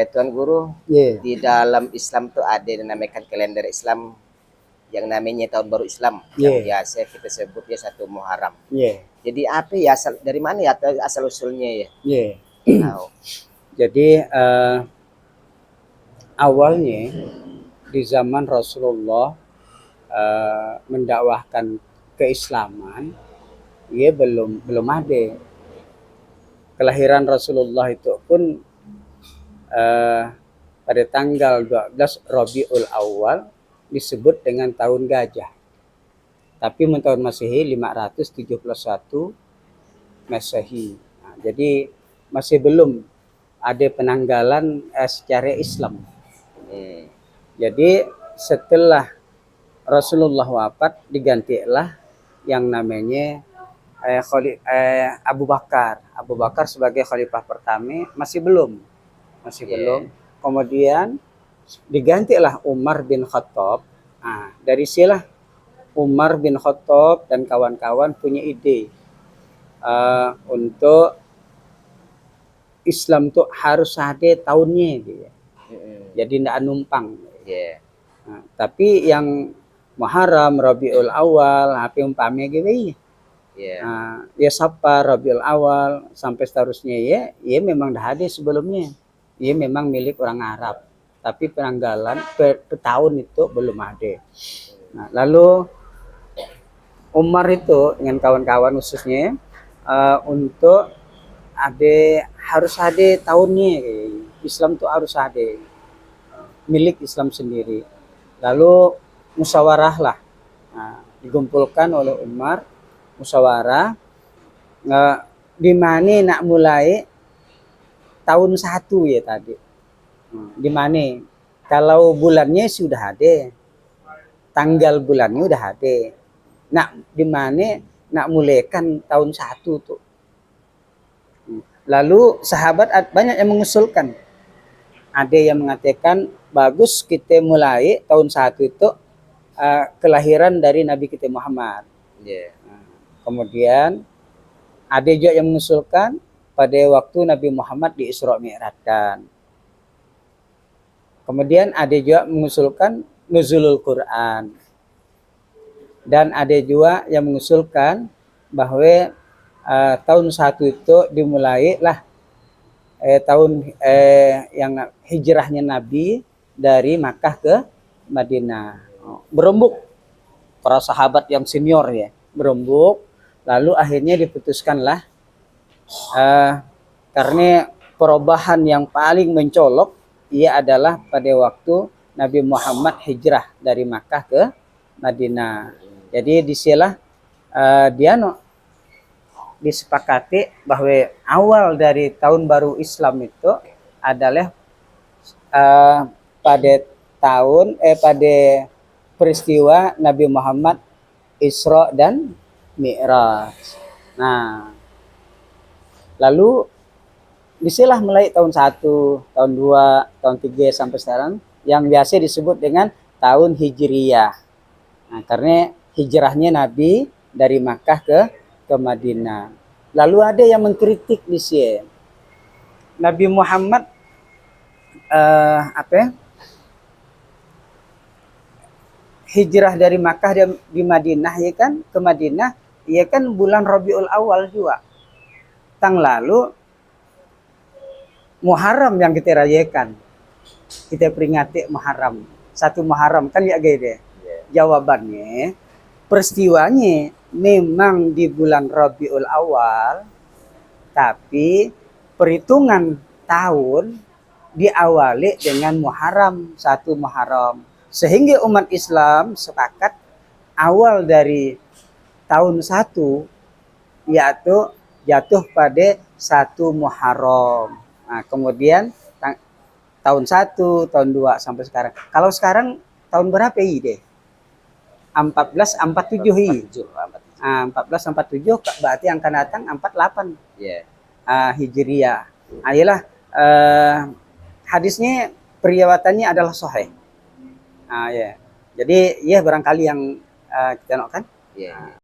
Tuan Guru, Yeah. di dalam Islam tuh ada yang namanya kalender Islam yang namanya tahun baru Islam yang Yeah. biasa kita sebutnya 1 Muharram. Yeah. Jadi apa ya dari mana ya asal usulnya ya? Yeah. Tahu. Jadi awalnya di zaman Rasulullah mendakwahkan keislaman, ia belum ada. Kelahiran Rasulullah itu pun pada tanggal 12 Rabiul Awal disebut dengan tahun gajah. Tapi tahun Masehi 571 Masehi. Nah, jadi masih belum ada penanggalan secara Islam. Jadi setelah Rasulullah wafat digantilah yang namanya Abu Bakar. Abu Bakar sebagai khalifah pertama masih belum. Kemudian digantilah Umar bin Khattab. Nah, dari silah Umar bin Khattab dan kawan-kawan punya ide untuk Islam tuh harus ada tahunnya dia. Jadi tidak numpang. Nah, tapi yang Muharram, Rabiul Awal, apa umpamanya gitu ya. Ya Safar, Rabiul Awal sampai seterusnya ya memang dah ada sebelumnya. Ia memang milik orang Arab. Tapi penanggalan per tahun itu belum ada. Nah, lalu Umar itu dengan kawan-kawan khususnya untuk harus ada tahunnya. Islam tuh harus ada milik Islam sendiri. Lalu musyawarah lah, dikumpulkan oleh Umar musyawarah di mana nak mulai tahun 1 ya tadi. Di mana kalau bulannya sudah ada, tanggal bulannya udah ada. Nak di mana nak mulaikan tahun 1 tuh. Lalu sahabat banyak yang mengusulkan. Ada yang mengatakan bagus kita mulai tahun 1 itu kelahiran dari Nabi kita Muhammad. Kemudian ada juga yang mengusulkan pada waktu Nabi Muhammad di Isra Mi'rajkan. Kemudian ada juga mengusulkan nuzulul Quran. Dan ada juga yang mengusulkan bahwa tahun 1 itu dimulailah tahun yang hijrahnya Nabi dari Makkah ke Madinah. Berembuk para sahabat yang senior ya, berembuk. Lalu akhirnya diputuskanlah karena perubahan yang paling mencolok ia adalah pada waktu Nabi Muhammad hijrah dari Makkah ke Madinah. Jadi disilah disepakati bahwa awal dari tahun baru Islam itu adalah pada peristiwa Nabi Muhammad Isra dan Mi'raj. Nah, lalu disilah mulai tahun 1, tahun 2, tahun 3 sampai sekarang yang biasa disebut dengan tahun Hijriyah. Nah, karena hijrahnya Nabi dari Makkah ke Madinah. Lalu ada yang mengkritik di sini. Nabi Muhammad hijrah dari Makkah di Madinah ya kan, ke Madinah ya kan bulan Rabiul Awal juga. Tang lalu Muharram yang kita rayakan. Kita peringati Muharram. 1 Muharram kan ya gede. Jawabannya peristiwanya memang di bulan Rabiul Awal, tapi perhitungan tahun diawali dengan Muharram, 1 Muharram. Sehingga umat Islam sepakat awal dari tahun 1 yaitu jatuh pada 1 Muharram. Nah, kemudian tahun 1, tahun 2 sampai sekarang. Kalau sekarang tahun berapa ini deh? 1447 1447 berarti yang akan datang 48 Hijriyah. Ayolah hadisnya periwayatannya adalah sahih. Ya. Jadi ya barangkali yang kita nokkan.